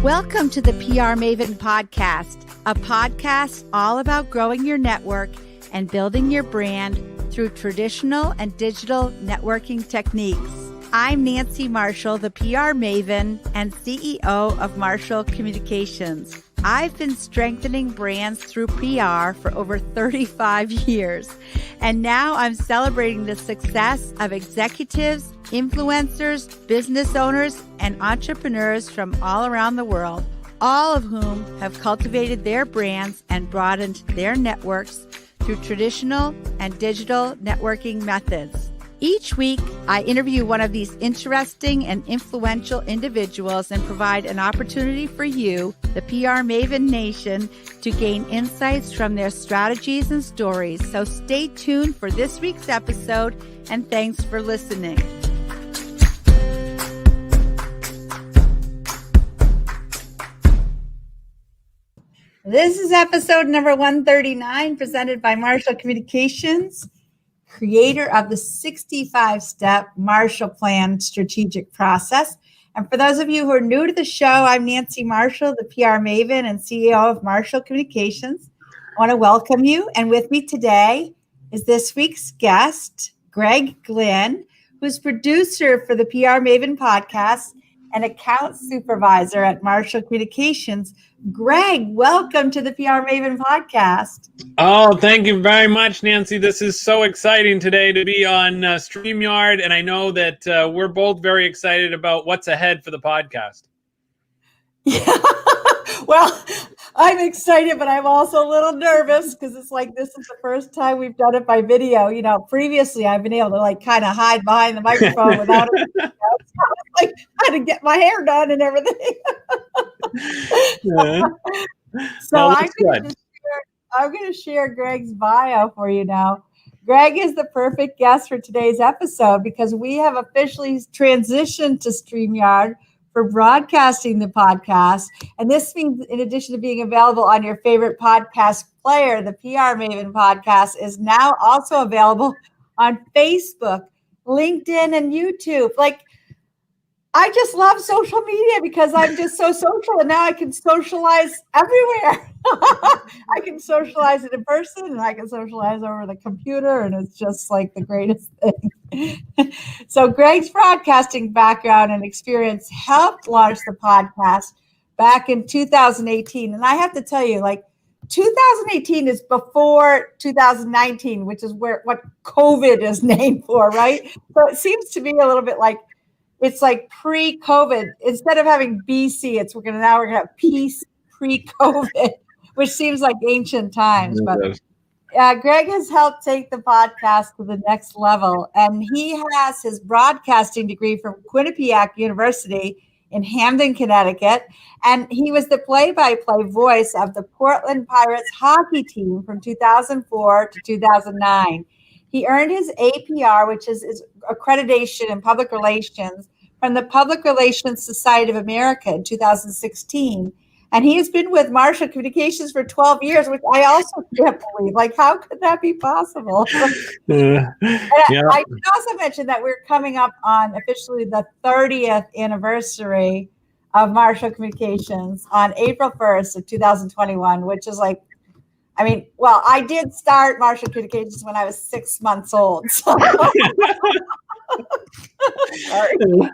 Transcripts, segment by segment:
Welcome to the PR Maven Podcast, a podcast all about growing your network and building your brand through traditional and digital networking techniques. I'm Nancy Marshall, the PR Maven and CEO of Marshall Communications. I've been strengthening brands through PR for over 35 years, and now I'm celebrating the success of executives, influencers, business owners, and entrepreneurs from all around the world, all of whom have cultivated their brands and broadened their networks through traditional and digital networking methods. Each week, I interview one of these interesting and influential individuals and provide an opportunity for you, the PR Maven Nation, to gain insights from their strategies and stories. So stay tuned for this week's episode, and thanks for listening. This is episode number 139, presented by Marshall Communications, creator of the 65-step Marshall Plan strategic process. And for those of you who are new to the show, I'm Nancy Marshall, the PR Maven and CEO of Marshall Communications. I want to welcome you. And with me today is this week's guest, Greg Glynn, who's producer for the PR Maven Podcast and account supervisor at Marshall Communications. Greg, welcome to the PR Maven Podcast. Oh, thank you very much, Nancy. This is so exciting today to be on StreamYard, and I know that we're both very excited about what's ahead for the podcast. Yeah, well, I'm excited, but I'm also a little nervous because it's like this is the first time we've done it by video. You know, previously I've been able to like kind of hide behind the microphone without it. Like I had to get my hair done and everything. Yeah. So I'm going to share Greg's bio for you now. Greg is the perfect guest for today's episode because we have officially transitioned to StreamYard for broadcasting the podcast. And this means in addition to being available on your favorite podcast player, the PR Maven Podcast is now also available on Facebook, LinkedIn, and YouTube. Like, I just love social media because I'm just so social, and now I can socialize everywhere. I can socialize it in person, and I can socialize over the computer, and it's just like the greatest thing. So Greg's broadcasting background and experience helped launch the podcast back in 2018. And I have to tell you, like, 2018 is before 2019, which is what COVID is named for, right? So it seems to be a little bit like, it's like pre-COVID. Instead of having BC, we're gonna have peace pre-COVID, which seems like ancient times. But Greg has helped take the podcast to the next level, and he has his broadcasting degree from Quinnipiac University in Hamden, Connecticut, and he was the play-by-play voice of the Portland Pirates hockey team from 2004 to 2009. He earned his APR, which is accreditation in public relations, from the Public Relations Society of America in 2016. And he has been with Marshall Communications for 12 years, which I also can't believe. Like, how could that be possible? Yeah. I can also mention that we're coming up on officially the 30th anniversary of Marshall Communications on April 1st of 2021, which is like, I mean, well, I did start Marshall Communications when I was 6 months old. So, anyway,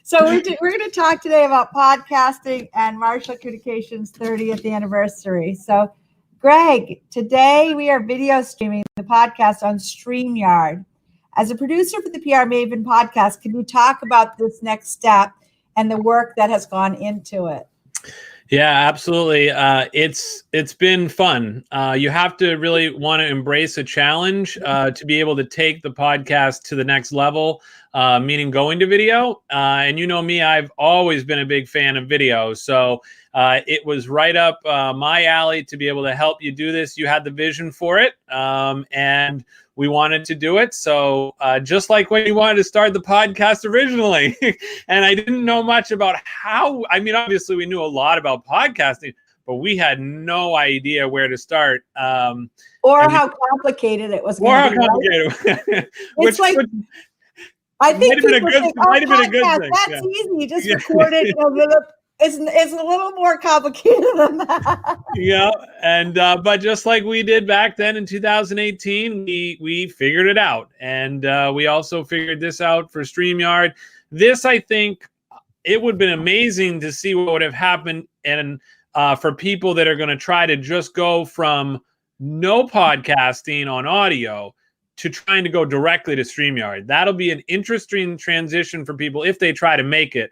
so we're going to talk today about podcasting and Marshall Communications' 30th anniversary. So, Greg, today we are video streaming the podcast on StreamYard. As a producer for the PR Maven Podcast, can you talk about this next step and the work that has gone into it? Yeah, absolutely. It's been fun. You have to really want to embrace a challenge to be able to take the podcast to the next level, meaning going to video. And you know me, I've always been a big fan of video. So it was right up my alley to be able to help you do this. You had the vision for it, and we wanted to do it. So just like when you wanted to start the podcast originally, and I didn't know much about how, I mean, obviously we knew a lot about podcasting, but we had no idea where to start. Or how complicated it was. Or how complicated. It's like, I think might have been a good thing. That's easy. You just record it. It's a little more complicated than that. Yeah, and but just like we did back then in 2018, we figured it out, and we also figured this out for StreamYard. This, I think, it would have been amazing to see what would have happened, and for people that are going to try to just go from no podcasting on audio to trying to go directly to StreamYard. That'll be an interesting transition for people if they try to make it,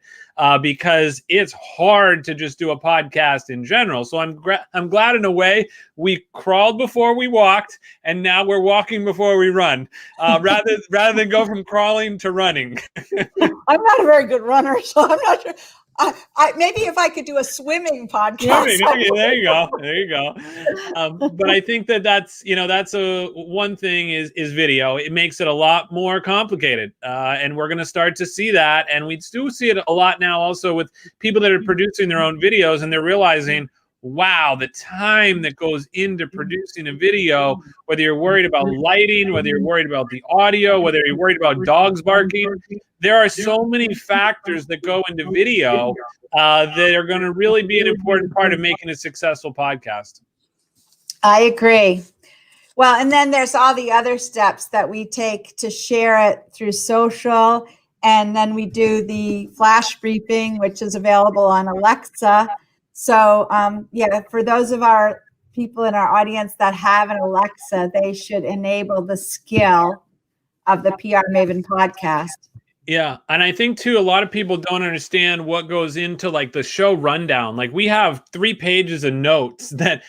because it's hard to just do a podcast in general. So I'm glad in a way we crawled before we walked, and now we're walking before we run, rather than go from crawling to running. I'm not a very good runner, so I'm not sure. I maybe if I could do a swimming podcast. There you go. But I think that's a one thing is video. It makes it a lot more complicated, and we're going to start to see that, and we do see it a lot now also with people that are producing their own videos, and they're realizing, wow, the time that goes into producing a video, whether you're worried about lighting, whether you're worried about the audio, whether you're worried about dogs barking, there are so many factors that go into video that are going to really be an important part of making a successful podcast. I agree. Well, and then there's all the other steps that we take to share it through social. And then we do the flash briefing, which is available on Alexa. So, for those of our people in our audience that have an Alexa, they should enable the skill of the PR Maven podcast. Yeah. And I think too, a lot of people don't understand what goes into like the show rundown. Like we have 3 pages of notes that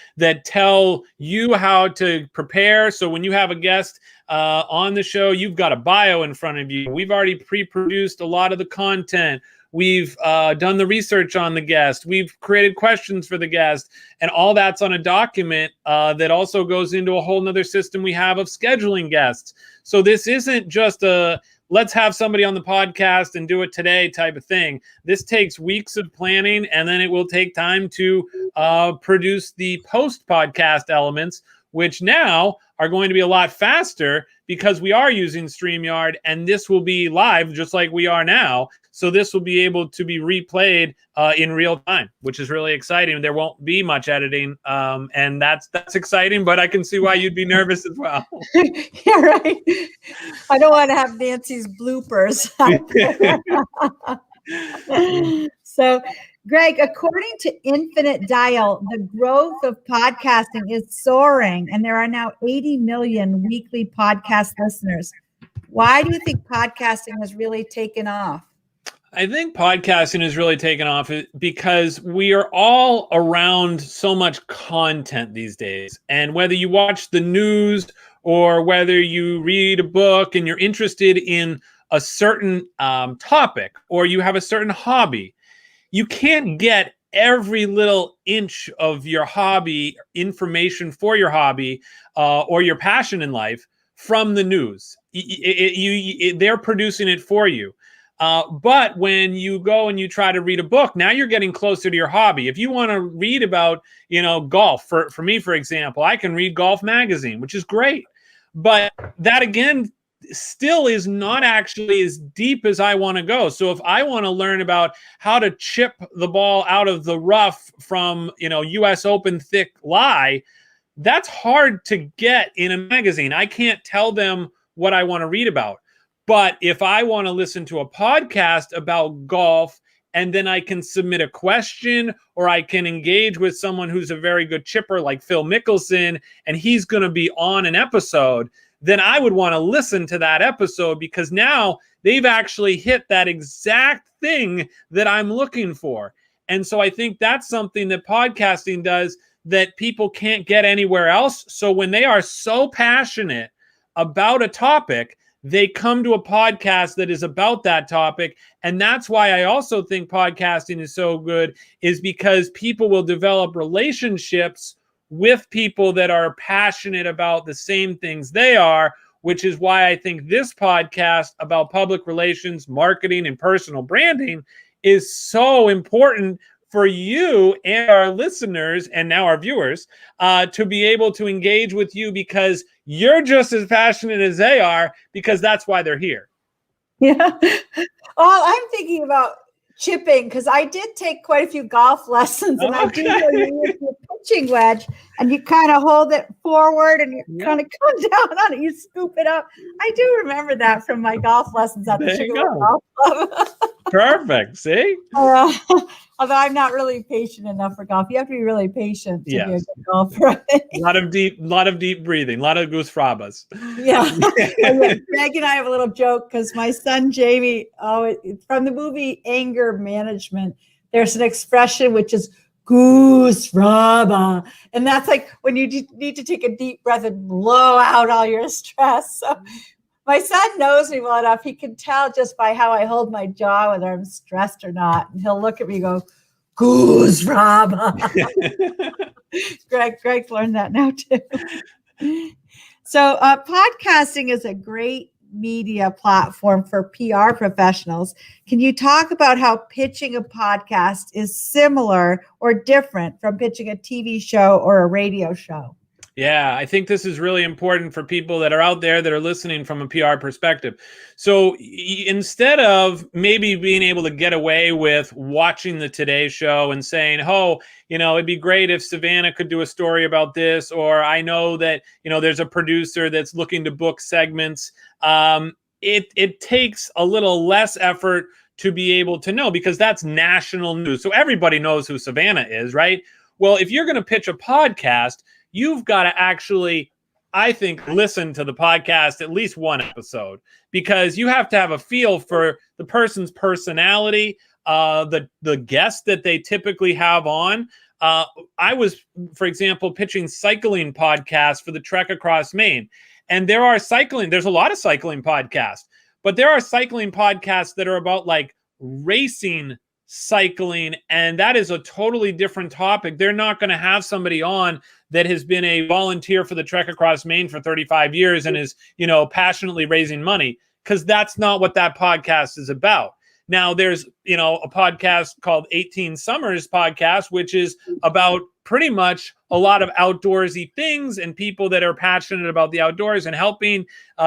tell you how to prepare. So when you have a guest on the show, you've got a bio in front of you. We've already pre-produced a lot of the content. We've done the research on the guest. We've created questions for the guest, and all that's on a document that also goes into a whole nother system we have of scheduling guests. So this isn't just a let's have somebody on the podcast and do it today type of thing. This takes weeks of planning, and then it will take time to produce the post-podcast elements, which now are going to be a lot faster because we are using StreamYard, and this will be live just like we are now. So this will be able to be replayed in real time, which is really exciting. There won't be much editing, and that's exciting, but I can see why you'd be nervous as well. Yeah, right. I don't want to have Nancy's bloopers. So, Greg, according to Infinite Dial, the growth of podcasting is soaring, and there are now 80 million weekly podcast listeners. Why do you think podcasting has really taken off? I think podcasting has really taken off because we are all around so much content these days. And whether you watch the news or whether you read a book and you're interested in a certain topic, or you have a certain hobby, you can't get every little inch of your hobby information for your hobby or your passion in life from the news. They're producing it for you. But when you go and you try to read a book, now you're getting closer to your hobby. If you want to read about, golf, for me, for example, I can read Golf Magazine, which is great. But that, again, still is not actually as deep as I want to go. So if I want to learn about how to chip the ball out of the rough from, US Open thick lie, that's hard to get in a magazine. I can't tell them what I want to read about. But if I want to listen to a podcast about golf, and then I can submit a question, or I can engage with someone who's a very good chipper like Phil Mickelson, and he's going to be on an episode, then I would want to listen to that episode because now they've actually hit that exact thing that I'm looking for. And so I think that's something that podcasting does that people can't get anywhere else. So when they are so passionate about a topic, they come to a podcast that is about that topic. And that's why I also think podcasting is so good, is because people will develop relationships with people that are passionate about the same things they are, which is why I think this podcast about public relations, marketing, and personal branding is so important for you and our listeners, and now our viewers, to be able to engage with you because you're just as passionate as they are, because that's why they're here. Yeah. Well, I'm thinking about chipping, because I did take quite a few golf lessons, and I do know you use your pitching wedge, and you kind of hold it forward, and you kind of come down on it. You scoop it up. I do remember that from my golf lessons at the Sugar Golf Club. Perfect. See? Although I'm not really patient enough for golf. You have to be really patient to be a good golfer. A lot of deep breathing, a lot of goose frabas. Yeah. Greg and I have a little joke because my son Jamie, from the movie Anger Management, there's an expression which is goose fraba. And that's like when you need to take a deep breath and blow out all your stress. So my son knows me well enough. He can tell just by how I hold my jaw whether I'm stressed or not. And he'll look at me and go, goose fraba. Greg's learned that now too. So podcasting is a great media platform for PR professionals. Can you talk about how pitching a podcast is similar or different from pitching a TV show or a radio show? Yeah, I think this is really important for people that are out there that are listening from a PR perspective. So instead of maybe being able to get away with watching the Today Show and saying, oh, it'd be great if Savannah could do a story about this, or I know that, there's a producer that's looking to book segments. It takes a little less effort to be able to know, because that's national news. So everybody knows who Savannah is, right? Well, if you're going to pitch a podcast, you've got to actually, I think, listen to the podcast at least one episode, because you have to have a feel for the person's personality, the guests that they typically have on. I was, for example, pitching cycling podcasts for the Trek Across Maine. And there's a lot of cycling podcasts, but there are cycling podcasts that are about like racing cycling, and that is a totally different topic. They're not going to have somebody on that has been a volunteer for the Trek Across Maine for 35 years and is, passionately raising money, because that's not what that podcast is about. Now, there's, a podcast called 18 Summers Podcast, which is about pretty much a lot of outdoorsy things and people that are passionate about the outdoors and helping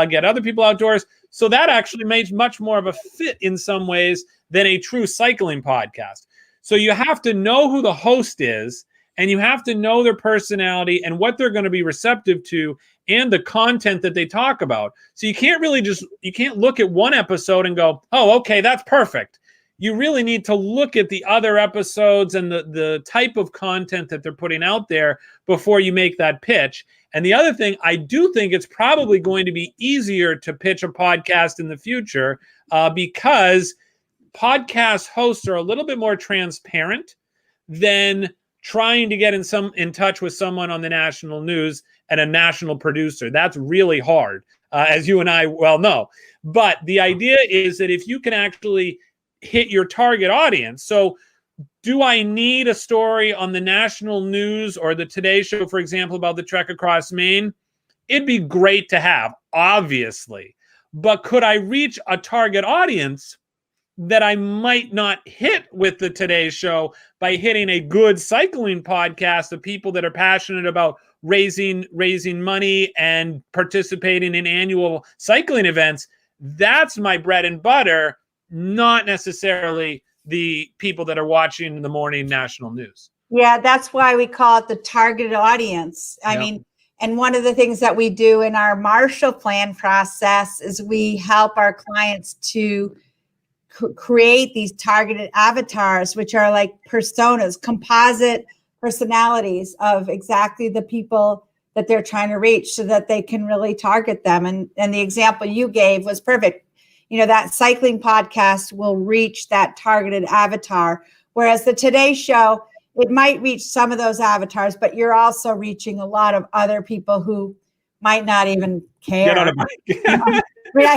get other people outdoors. So that actually makes much more of a fit in some ways than a true cycling podcast. So you have to know who the host is, and you have to know their personality and what they're going to be receptive to and the content that they talk about. So you can't look at one episode and go, oh, okay, that's perfect. You really need to look at the other episodes and the type of content that they're putting out there before you make that pitch. And the other thing, I do think it's probably going to be easier to pitch a podcast in the future because podcast hosts are a little bit more transparent than trying to get in touch with someone on the national news and a national producer. That's really hard, as you and I well know. But the idea is that if you can actually hit your target audience. So do I need a story on the national news or the Today Show, for example, about the Trek Across Maine? It'd be great to have, obviously. But could I reach a target audience that I might not hit with the Today Show by hitting a good cycling podcast of people that are passionate about raising money and participating in annual cycling events? That's my bread and butter, not necessarily the people that are watching the morning national news. Yeah, that's why we call it the targeted audience. I mean, and one of the things that we do in our Marshall Plan process is we help our clients to create these targeted avatars, which are like personas, composite personalities of exactly the people that they're trying to reach so that they can really target them. And the example you gave was perfect. That cycling podcast will reach that targeted avatar, whereas the Today Show, it might reach some of those avatars, but you're also reaching a lot of other people who might not even care. Get on a bike. I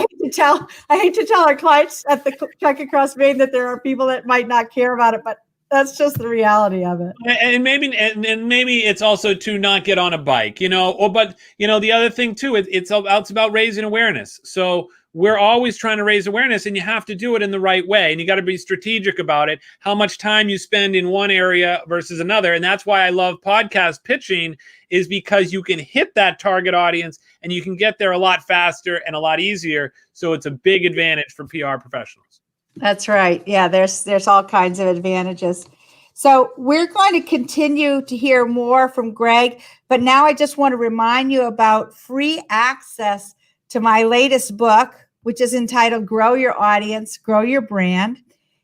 hate to tell our clients at the Trek Across Maine that there are people that might not care about it, but that's just the reality of it. And maybe it's also to not get on a bike, but the other thing too, it's about raising awareness. So we're always trying to raise awareness, and you have to do it in the right way. And you got to be strategic about it, how much time you spend in one area versus another. And that's why I love podcast pitching, is because you can hit that target audience and you can get there a lot faster and a lot easier. So it's a big advantage for PR professionals. That's right. Yeah, there's all kinds of advantages. So we're going to continue to hear more from Greg, but now I just want to remind you about free access to my latest book, which is entitled Grow Your Audience, Grow Your Brand.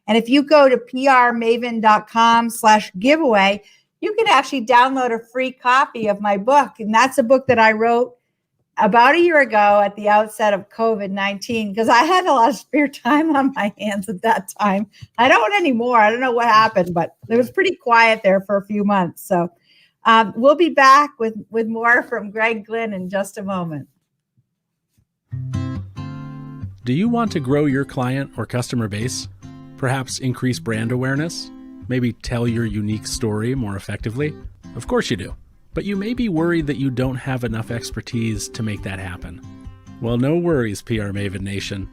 And if you go to prmaven.com/giveaway, you can actually download a free copy of my book. And that's a book that I wrote about a year ago at the outset of COVID-19, because I had a lot of spare time on my hands at that time. I don't anymore. I don't know what happened, but it was pretty quiet there for a few months. So we'll be back with more from Greg Glynn in just a moment. Do you want to grow your client or customer base? Perhaps increase brand awareness? Maybe tell your unique story more effectively? Of course you do. But you may be worried that you don't have enough expertise to make that happen. Well, no worries, PR Maven Nation.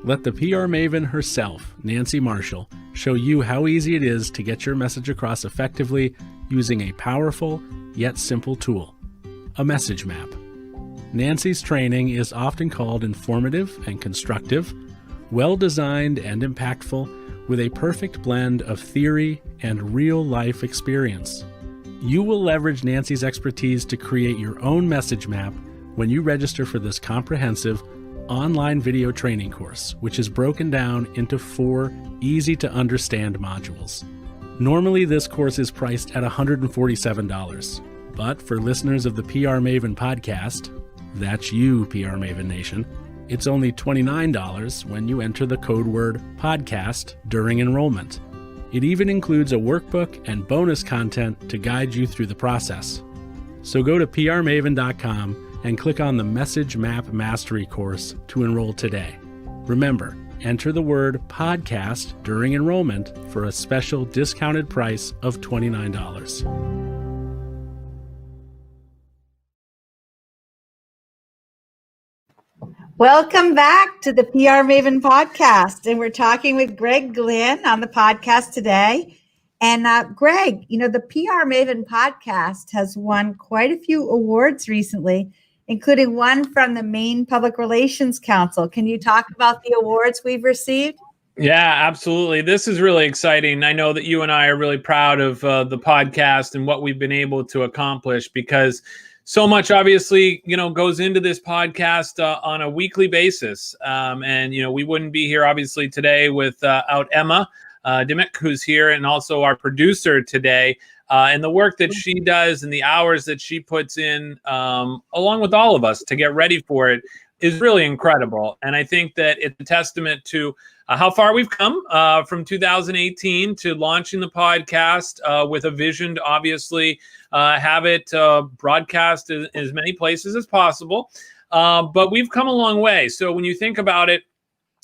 Let the PR Maven herself, Nancy Marshall, show you how easy it is to get your message across effectively using a powerful yet simple tool, a message map. Nancy's training is often called informative and constructive, well-designed and impactful, with a perfect blend of theory and real-life experience. You will leverage Nancy's expertise to create your own message map when you register for this comprehensive online video training course, which is broken down into 4 easy-to-understand modules. Normally, this course is priced at $147, but for listeners of the PR Maven podcast, that's you, PR Maven Nation, it's only $29 when you enter the code word podcast during enrollment. It even includes a workbook and bonus content to guide you through the process. So go to prmaven.com and click on the Message Map Mastery course to enroll today. Remember, enter the word podcast during enrollment for a special discounted price of $29. Welcome back to the PR Maven Podcast. And we're talking with Greg Glynn on the podcast today. And Greg, the PR Maven Podcast has won quite a few awards recently, including one from the Maine Public Relations Council. Can you talk about the awards we've received? Yeah, absolutely. This is really exciting. I know that you and I are really proud of the podcast and what we've been able to accomplish, because so much obviously, goes into this podcast on a weekly basis. And we wouldn't be here obviously today without Emma Dimmick, who's here, and also our producer today, and the work that she does and the hours that she puts in, along with all of us to get ready for it, is really incredible. And I think that it's a testament to how far we've come from 2018 to launching the podcast with a vision to obviously have it broadcast in as many places as possible. But we've come a long way. So when you think about it,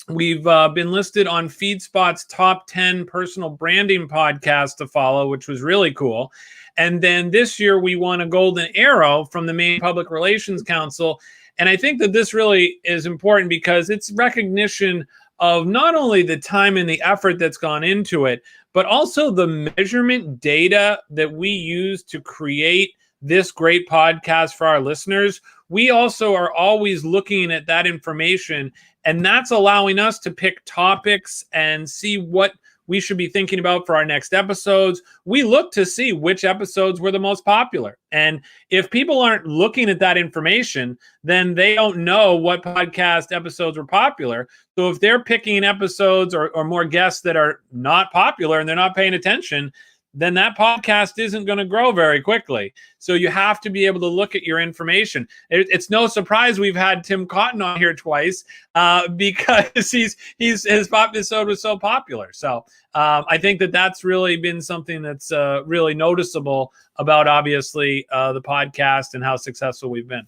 we've been listed on FeedSpot's top 10 personal branding podcasts to follow, which was really cool. And then this year we won a Golden Arrow from the Maine Public Relations Council. And I think that this really is important because it's recognition of not only the time and the effort that's gone into it, but also the measurement data that we use to create this great podcast for our listeners. We also are always looking at that information, and that's allowing us to pick topics and see what we should be thinking about for our next episodes. We look to see which episodes were the most popular. And if people aren't looking at that information, then they don't know what podcast episodes were popular. So if they're picking episodes or more guests that are not popular and they're not paying attention, then that podcast isn't going to grow very quickly. So you have to be able to look at your information. It's no surprise we've had Tim Cotton on here twice because his episode was so popular. So I think that that's really been something that's really noticeable about obviously the podcast and how successful we've been.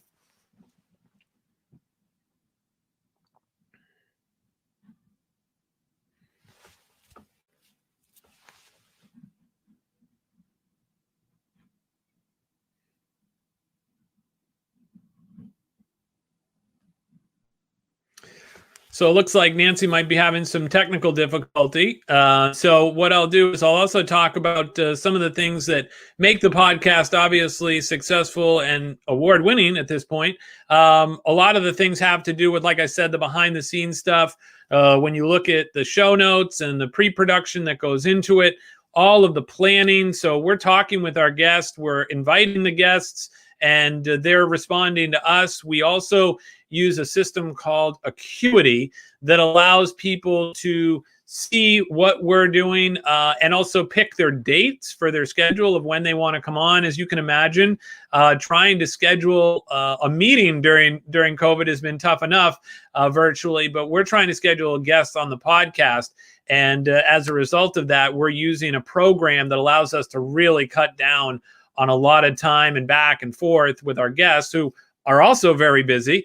So it looks like Nancy might be having some technical difficulty. So what I'll do is I'll also talk about some of the things that make the podcast obviously successful and award-winning at this point. A lot of the things have to do with, like I said, the behind-the-scenes stuff, when you look at the show notes and the pre-production that goes into it, all of the planning. So we're talking with our guests, we're inviting the guests, and they're responding to us. We also use a system called Acuity that allows people to see what we're doing and also pick their dates for their schedule of when they want to come on. As you can imagine, trying to schedule a meeting during COVID has been tough enough virtually, but we're trying to schedule a guest on the podcast. And as a result of that, we're using a program that allows us to really cut down on a lot of time and back and forth with our guests who are also very busy.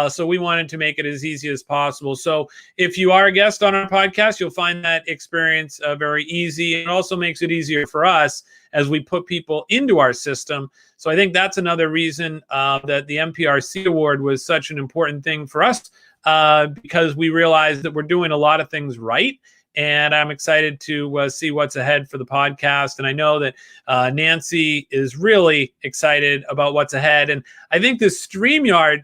So we wanted to make it as easy as possible. So if you are a guest on our podcast, you'll find that experience very easy. It also makes it easier for us as we put people into our system. So I think that's another reason that the MPRC award was such an important thing for us because we realized that we're doing a lot of things right. And I'm excited to see what's ahead for the podcast. And I know that Nancy is really excited about what's ahead. And I think this StreamYard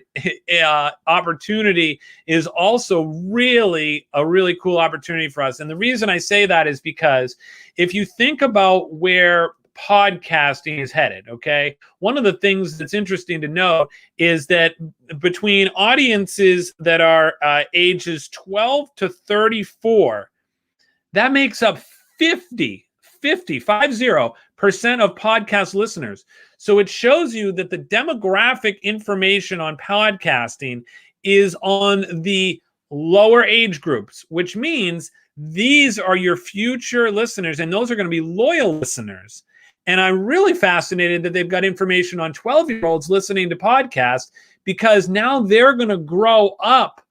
opportunity is also really a really cool opportunity for us. And the reason I say that is because if you think about where podcasting is headed, okay, one of the things that's interesting to note is that between audiences that are ages 12 to 34, that makes up 50% of podcast listeners. So it shows you that the demographic information on podcasting is on the lower age groups, which means these are your future listeners, and those are going to be loyal listeners. And I'm really fascinated that they've got information on 12-year-olds listening to podcasts because now they're going to grow up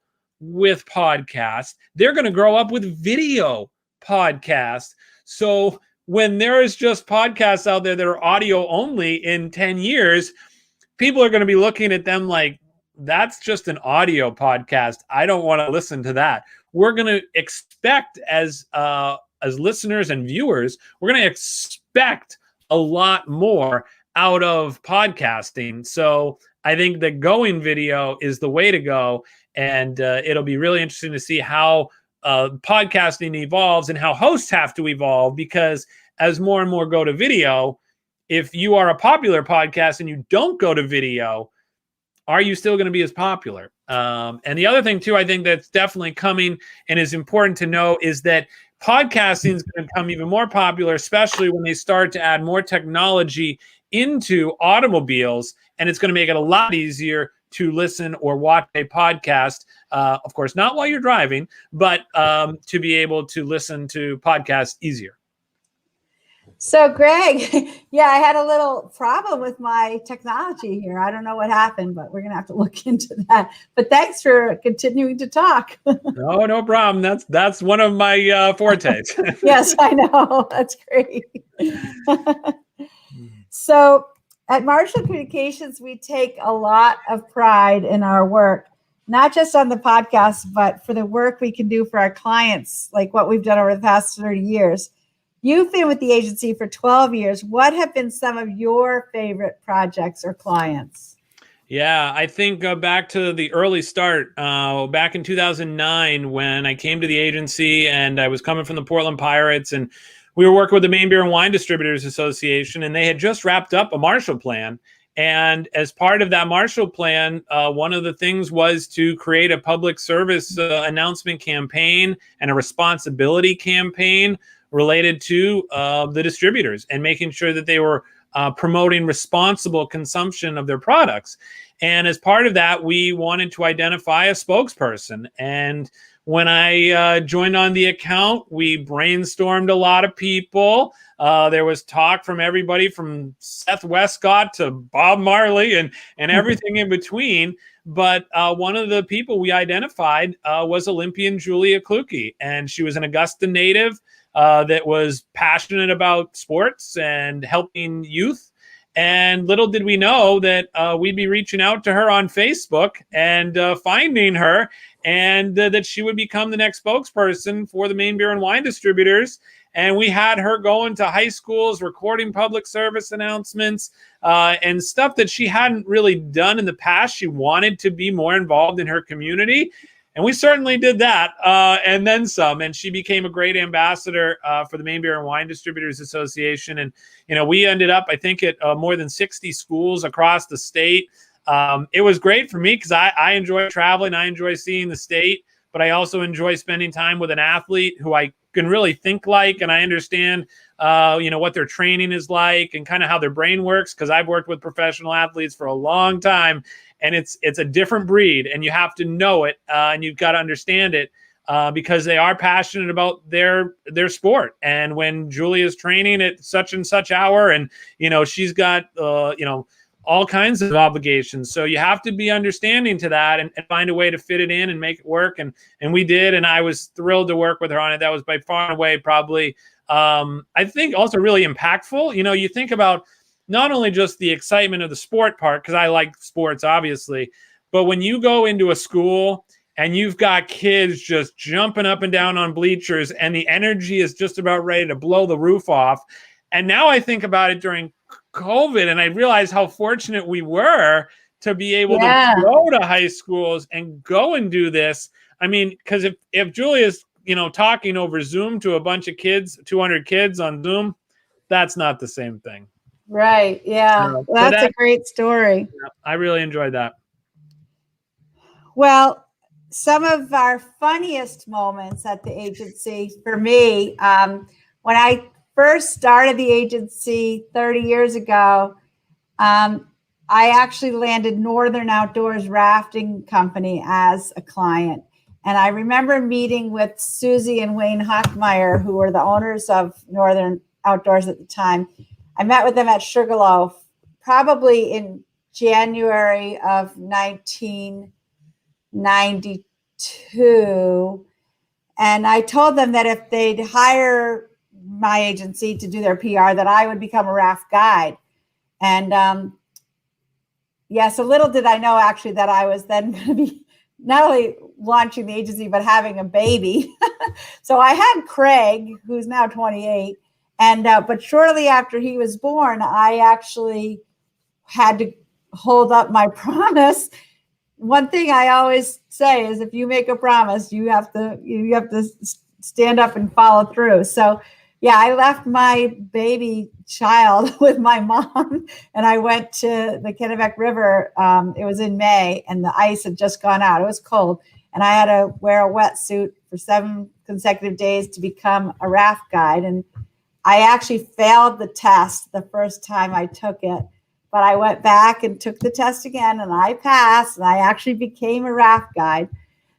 with podcasts. They're going to grow up with video podcast. So when there is just podcasts out there that are audio only in 10 years, people are going to be looking at them like, that's just an audio podcast. I don't want to listen to that. We're going to expect as listeners and viewers, we're going to expect a lot more out of podcasting. So I think that going video is the way to go. And it'll be really interesting to see how podcasting evolves and how hosts have to evolve, because as more and more go to video, if you are a popular podcast and you don't go to video, are you still going to be as popular? And the other thing too, I think that's definitely coming and is important to know is that podcasting is going to become even more popular, especially when they start to add more technology into automobiles, and it's going to make it a lot easier to listen or watch a podcast, of course, not while you're driving, but to be able to listen to podcasts easier. So, Greg, yeah, I had a little problem with my technology here. I don't know what happened, but we're going to have to look into that. But thanks for continuing to talk. No problem. That's one of my fortes. Yes, I know. That's great. So, at Marshall Communications, we take a lot of pride in our work, not just on the podcast, but for the work we can do for our clients, like what we've done over the past 30 years. You've been with the agency for 12 years. What have been some of your favorite projects or clients? Yeah, I think back to the early start, back in 2009, when I came to the agency and I was coming from the Portland Pirates, and we were working with the Maine Beer and Wine Distributors Association, and they had just wrapped up a Marshall Plan. And as part of that Marshall Plan, one of the things was to create a public service announcement campaign and a responsibility campaign related to the distributors and making sure that they were promoting responsible consumption of their products. And as part of that, we wanted to identify a spokesperson. And when I joined on the account, we brainstormed a lot of people. There was talk from everybody from Seth Westcott to Bob Marley and everything in between. But one of the people we identified was Olympian Julia Kluge. And she was an Augusta native that was passionate about sports and helping youth. And little did we know that we'd be reaching out to her on Facebook and finding her, and that she would become the next spokesperson for the Maine Beer and Wine Distributors. And we had her going to high schools, recording public service announcements and stuff that she hadn't really done in the past. She wanted to be more involved in her community. And we certainly did that, and then some. And she became a great ambassador for the Maine Beer and Wine Distributors Association. And, we ended up, I think, at more than 60 schools across the state. It was great for me because I enjoy traveling. I enjoy seeing the state, but I also enjoy spending time with an athlete who I can really think like, and I understand, what their training is like and kind of how their brain works, because I've worked with professional athletes for a long time. And it's a different breed, and you have to know it, and you've got to understand it because they are passionate about their sport. And when Julia's training at such and such hour, and she's got all kinds of obligations, so you have to be understanding to that and find a way to fit it in and make it work. And we did, and I was thrilled to work with her on it. That was by far and away probably I think also really impactful. You think about not only just the excitement of the sport part, because I like sports, obviously, but when you go into a school and you've got kids just jumping up and down on bleachers and the energy is just about ready to blow the roof off. And now I think about it during COVID, and I realize how fortunate we were to be able to go to high schools and go and do this. I mean, because if Julia's, talking over Zoom to a bunch of kids, 200 kids on Zoom, that's not the same thing. Right. Yeah. That's a great story. Yeah, I really enjoyed that. Well, some of our funniest moments at the agency for me, when I first started the agency 30 years ago, I actually landed Northern Outdoors Rafting Company as a client. And I remember meeting with Susie and Wayne Hockmeyer, who were the owners of Northern Outdoors at the time. I met with them at Sugarloaf probably in January of 1992. And I told them that if they'd hire my agency to do their PR, that I would become a raft guide. And so little did I know actually that I was then going to be not only launching the agency, but having a baby. So I had Craig, who's now 28. And but shortly after he was born, I actually had to hold up my promise. One thing I always say is, if you make a promise, you have to stand up and follow through. So, I left my baby child with my mom, and I went to the Kennebec River. It was in May, and the ice had just gone out. It was cold, and I had to wear a wetsuit for 7 consecutive days to become a raft guide. And I actually failed the test the first time I took it, but I went back and took the test again, and I passed, and I actually became a raft guide.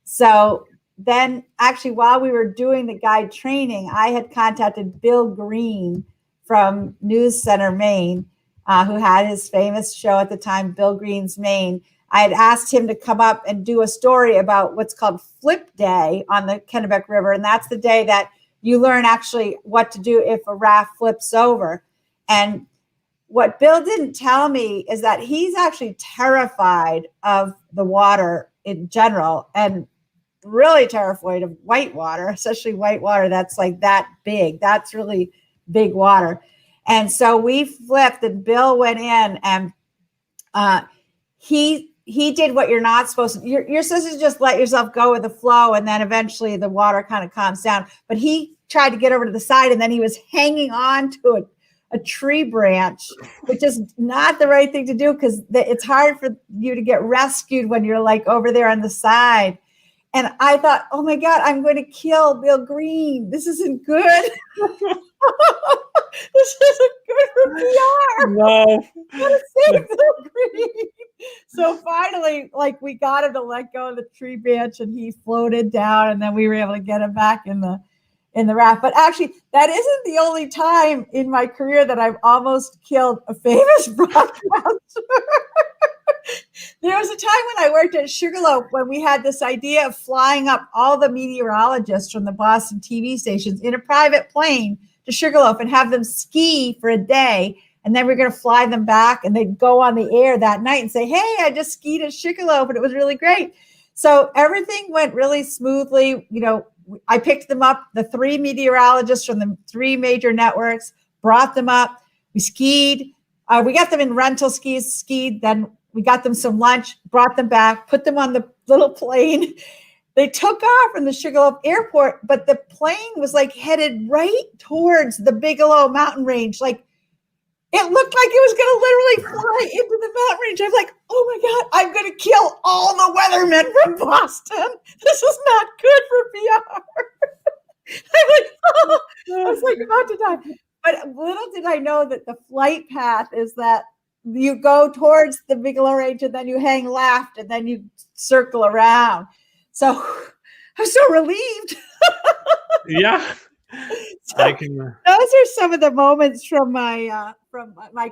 So then actually, while we were doing the guide training, I had contacted Bill Green from News Center, Maine, who had his famous show at the time, Bill Green's Maine. I had asked him to come up and do a story about what's called Flip Day on the Kennebec River, and that's the day that you learn actually what to do if a raft flips over. And what Bill didn't tell me is that he's actually terrified of the water in general, and really terrified of white water, especially white water that's like that big. That's really big water. And so we flipped, and Bill went in, and he did what you're not supposed to. You're supposed to just let yourself go with the flow, and then eventually the water kind of calms down. But he tried to get over to the side, and then he was hanging on to a tree branch, which is not the right thing to do, because it's hard for you to get rescued when you're like over there on the side. And I thought, oh my God, I'm going to kill Bill Green. This isn't good. This isn't good for PR. No. I'm going to save Bill Green. So finally, we got him to let go of the tree branch, and he floated down, and then we were able to get him back in the raft. But actually, that isn't the only time in my career that I've almost killed a famous broadcaster. There was a time when I worked at Sugarloaf when we had this idea of flying up all the meteorologists from the Boston TV stations in a private plane to Sugarloaf and have them ski for a day. And then we're going to fly them back, and they'd go on the air that night and say, hey, I just skied at Sugarloaf, and it was really great. So everything went really smoothly. I picked them up, the 3 meteorologists from the 3 major networks, brought them up. We skied. We got them in rental skis, skied. Then we got them some lunch, brought them back, put them on the little plane. they took off from the Sugarloaf Airport, but the plane was like headed right towards the Bigelow mountain range. Like it looked like it was going to literally fly into the mountain range. I'm like, oh my God, I'm going to kill all the weathermen from Boston. This is not good for PR. I'm like, oh, I was like about to die. But little did I know that the flight path is that you go towards the Bigelow Range and then you hang left and then you circle around. So I'm so relieved. Yeah. So I can. Those are some of the moments from my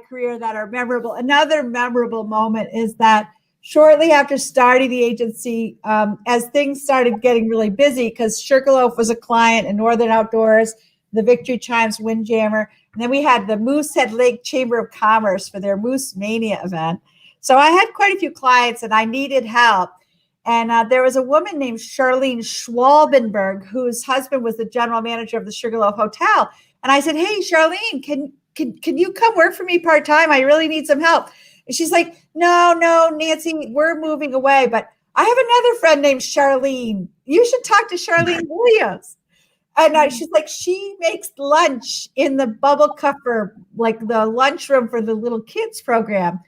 career that are memorable. Another memorable moment is that shortly after starting the agency, as things started getting really busy, because Sugarloaf was a client in Northern Outdoors, the Victory Chimes Windjammer, and then we had the Moosehead Lake Chamber of Commerce for their Moose Mania event. So I had quite a few clients and I needed help. And there was a woman named Charlene Schwalbenberg, whose husband was the general manager of the Sugarloaf Hotel. And I said, hey, Charlene, can you come work for me part-time? I really need some help. And she's like, no, Nancy, we're moving away. But I have another friend named Charlene. You should talk to Charlene Williams. And she's like, she makes lunch in the bubble cupper, like the lunchroom for the little kids program.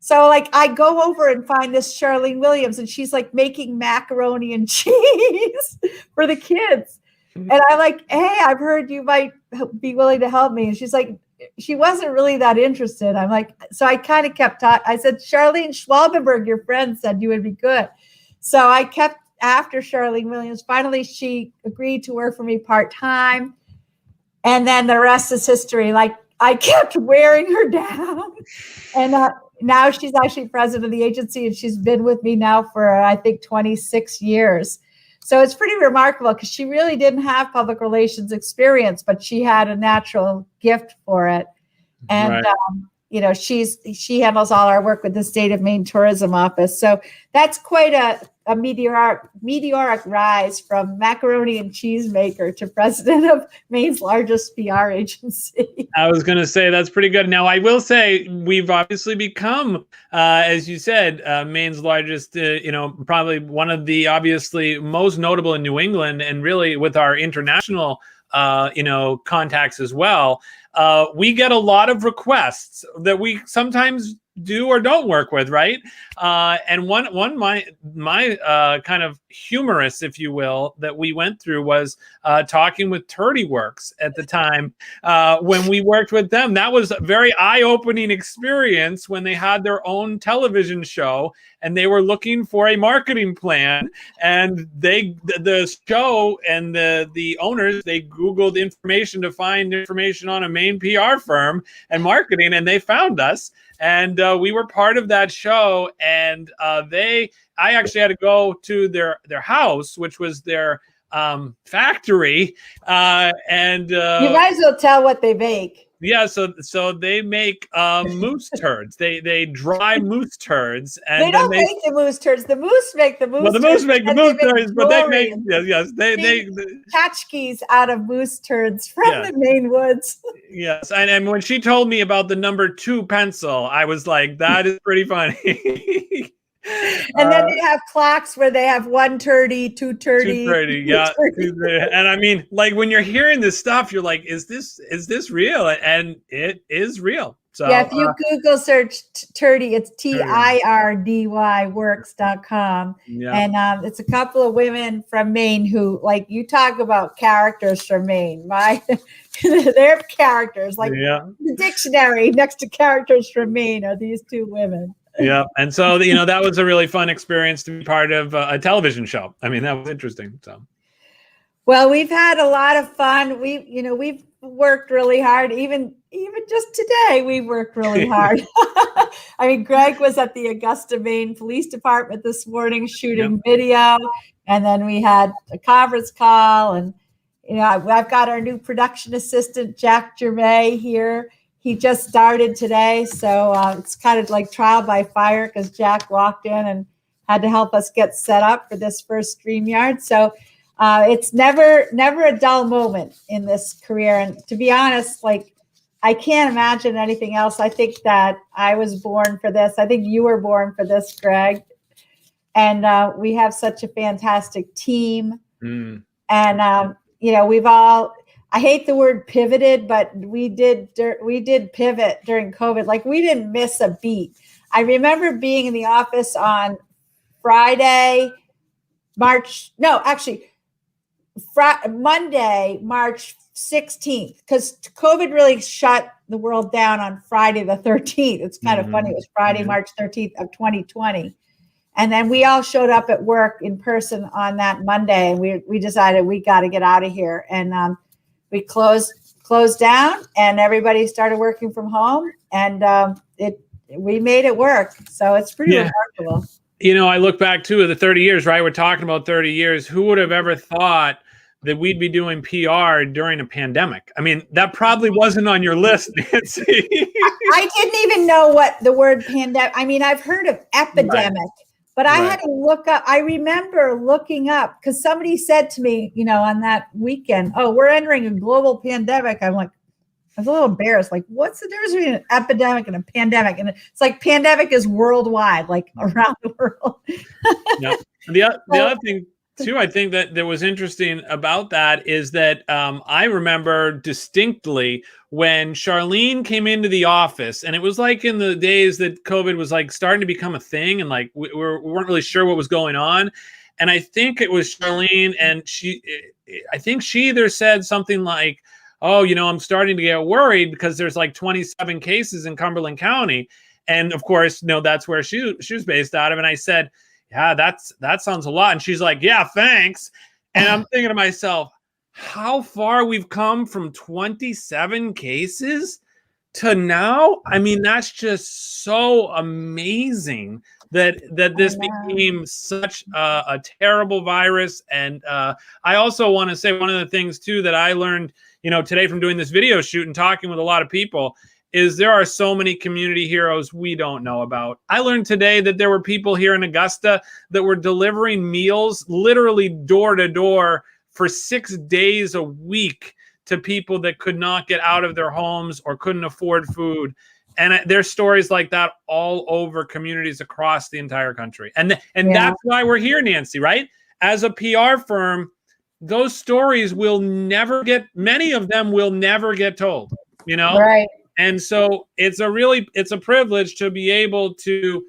So like I go over and find this Charlene Williams and she's like making macaroni and cheese for the kids. And I'm like, hey, I've heard you might be willing to help me. And she's like, she wasn't really that interested. I'm like, so I kind of kept talking. I said, Charlene Schwalbenberg, your friend said you would be good. So I kept after Charlene Williams. Finally, she agreed to work for me part-time. And then the rest is history. Like I kept wearing her down. And now she's actually president of the agency and she's been with me now for, I think, 26 years. So it's pretty remarkable because she really didn't have public relations experience, but she had a natural gift for it. And, right. She handles all our work with the State of Maine Tourism Office. So that's quite a meteoric rise from macaroni and cheese maker to president of Maine's largest PR agency. I was going to say that's pretty good. Now, I will say we've obviously become, as you said, Maine's largest, probably one of the obviously most notable in New England, and really with our international contacts as well. We get a lot of requests that we sometimes do or don't work with, right? And one my kind of humorous, if you will, that we went through was talking with Turdy Works at the time when we worked with them. That was a very eye-opening experience when they had their own television show and they were looking for a marketing plan. And the show and the owners, they Googled information to find information on a Maine PR firm and marketing, and they found us. And we were part of that show, and I actually had to go to their house, which was their factory. And you might as well tell what they make. Yeah, so they make moose turds. They dry moose turds, and they don't make the moose turds. The moose make the moose. Well, the moose make the moose turds, but they make they tchotchkes out of moose turds from the Maine woods. Yes, and when she told me about the number 2 pencil, I was like, that is pretty funny. And then they have plaques where they have 1 turdy, 2 turdy. 2 turdy, yeah. And I mean, like when you're hearing this stuff, you're like, is this real? And it is real. So yeah, if you Google search turdy, it's TIRDY works.com. Yeah. And it's a couple of women from Maine who, like, you talk about characters from Maine. They're characters, like the dictionary next to characters from Maine are these 2 women. Yeah. And so, that was a really fun experience to be part of a television show. I mean, that was interesting. So, well, we've had a lot of fun. We've worked really hard. Even just today, we worked really hard. I mean, Greg was at the Augusta, Maine Police Department this morning shooting video. And then we had a conference call. And, I've got our new production assistant, Jack Gervais, here. He just started today, so it's kind of like trial by fire because Jack walked in and had to help us get set up for this first StreamYard. So it's never a dull moment in this career. And to be honest, like I can't imagine anything else. I think that I was born for this. I think you were born for this, Greg. And we have such a fantastic team. Mm. And, we've all, I hate the word pivoted, but we did pivot during COVID. Like, we didn't miss a beat. I remember being in the office on Monday, March 16th, because COVID really shut the world down on Friday the 13th. It's kind of funny. It was Friday, March 13th of 2020. And then we all showed up at work in person on that Monday, and we decided we got to get out of here. And we closed down, and everybody started working from home, and we made it work. So it's pretty remarkable. I look back to the 30 years, right? We're talking about 30 years. Who would have ever thought that we'd be doing PR during a pandemic? I mean, that probably wasn't on your list, Nancy. I didn't even know what the word pandemic. I mean, I've heard of epidemic, but I had to look up. I remember looking up because somebody said to me, on that weekend, "Oh, we're entering a global pandemic." I'm like, I was a little embarrassed. Like, what's the difference between an epidemic and a pandemic? And it's like pandemic is worldwide, like around the world. The other thing too, I think that was interesting about that is that I remember distinctly when Charlene came into the office, and it was like in the days that COVID was like starting to become a thing, and like we weren't really sure what was going on. And I think it was Charlene, and I think she either said something like, "Oh, I'm starting to get worried because there's like 27 cases in Cumberland County." And of course, that's where she was based out of. And I said, "Yeah, that sounds a lot." And she's like, "Yeah, thanks." And I'm thinking to myself, how far we've come from 27 cases to now. I mean, that's just so amazing that this became such a terrible virus. And I also want to say one of the things too that I learned, today from doing this video shoot and talking with a lot of people is there are so many community heroes we don't know about. I learned today that there were people here in Augusta that were delivering meals literally door to door for 6 days a week to people that could not get out of their homes or couldn't afford food. And there's stories like that all over communities across the entire country. And that's why we're here, Nancy, right? As a PR firm, those stories many of them will never get told, Right. And so it's a privilege to be able to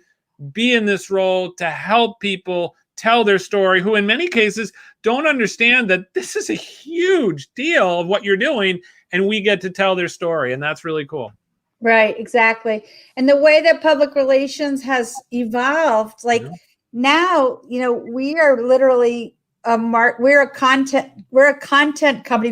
be in this role to help people tell their story who in many cases don't understand that this is a huge deal of what you're doing, and we get to tell their story. And that's really cool. Right, exactly. And the way that public relations has evolved, like now, we are literally we're a content company.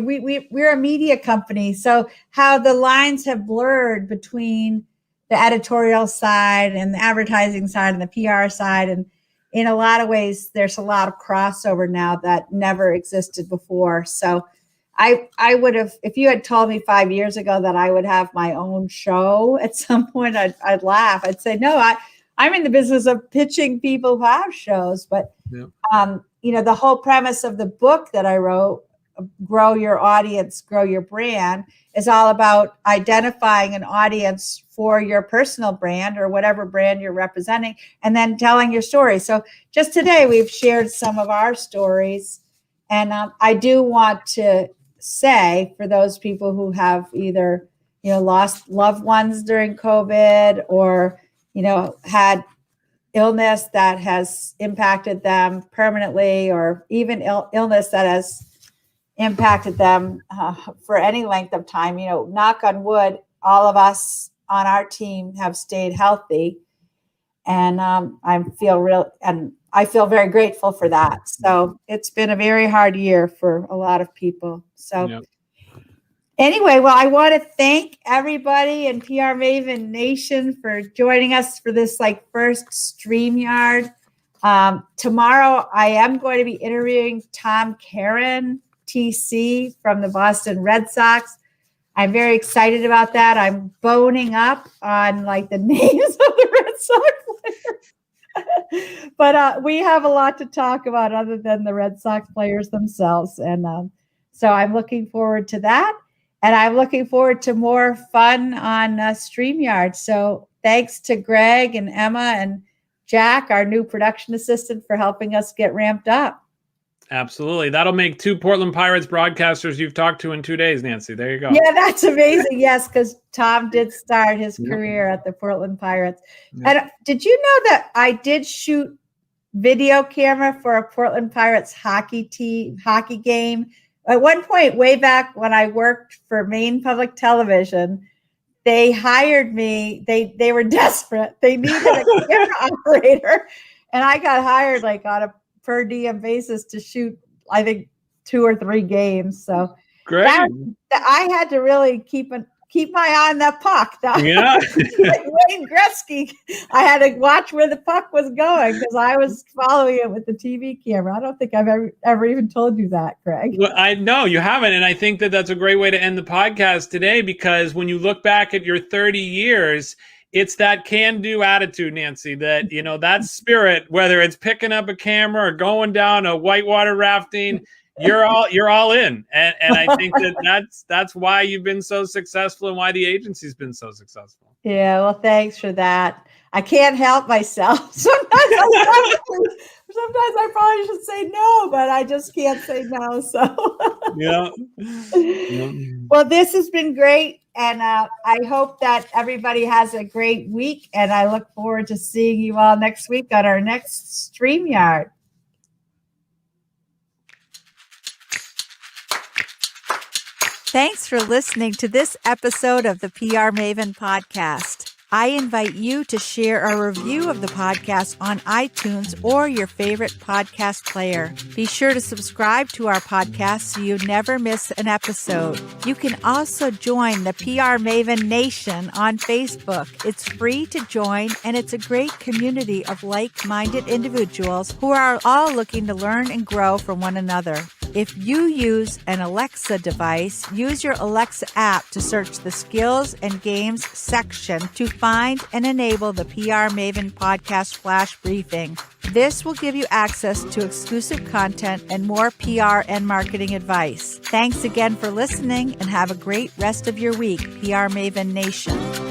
We're a media company. So how the lines have blurred between the editorial side and the advertising side and the PR side. And in a lot of ways, there's a lot of crossover now that never existed before. So I would have, if you had told me 5 years ago that I would have my own show at some point, I'd laugh. I'd say, no, I'm in the business of pitching people who have shows. But, the whole premise of the book that I wrote, Grow Your Audience, Grow Your Brand, is all about identifying an audience for your personal brand or whatever brand you're representing, and then telling your story. So just today, we've shared some of our stories. And I do want to say, for those people who have either, lost loved ones during COVID or, had illness that has impacted them permanently, or even illness that has impacted them for any length of time, knock on wood, all of us on our team have stayed healthy. And I feel very grateful for that. So it's been a very hard year for a lot of people. So anyway, well, I want to thank everybody in PR Maven Nation for joining us for this first StreamYard. Tomorrow, I am going to be interviewing Tom Caron, TC, from the Boston Red Sox. I'm very excited about that. I'm boning up on the names of the Red Sox players. But we have a lot to talk about other than the Red Sox players themselves. And so I'm looking forward to that. And I'm looking forward to more fun on StreamYard. So thanks to Greg and Emma and Jack, our new production assistant, for helping us get ramped up. Absolutely. That'll make 2 Portland Pirates broadcasters you've talked to in 2 days, Nancy. There you go. Yeah, that's amazing. Yes, because Tom did start his career at the Portland Pirates. And did you know that I did shoot video camera for a Portland Pirates hockey game? At one point, way back when I worked for Maine Public Television, they hired me. They were desperate. They needed a camera operator. And I got hired like on a per diem basis to shoot, I think, 2 or 3 games. So great. I had to really keep my eye on that puck. Yeah. Like Wayne Gretzky, I had to watch where the puck was going because I was following it with the TV camera. I don't think I've ever even told you that, Greg. Well, I know you haven't. And I think that that's a great way to end the podcast today, because when you look back at your 30 years, it's that can-do attitude, Nancy, that, you know, that spirit, whether it's picking up a camera or going down a whitewater rafting, you're all in. And I think that's why you've been so successful and why the agency's been so successful. Yeah, well, thanks for that. I can't help myself. Sometimes I probably should say no, but I just can't say no. So yeah. Well, this has been great. And I hope that everybody has a great week. And I look forward to seeing you all next week on our next StreamYard. Thanks for listening to this episode of the PR Maven Podcast. I invite you to share a review of the podcast on iTunes or your favorite podcast player. Be sure to subscribe to our podcast so you never miss an episode. You can also join the PR Maven Nation on Facebook. It's free to join, and it's a great community of like-minded individuals who are all looking to learn and grow from one another. If you use an Alexa device, use your Alexa app to search the skills and games section to find and enable the PR Maven Podcast Flash Briefing. This will give you access to exclusive content and more PR and marketing advice. Thanks again for listening, and have a great rest of your week, PR Maven Nation.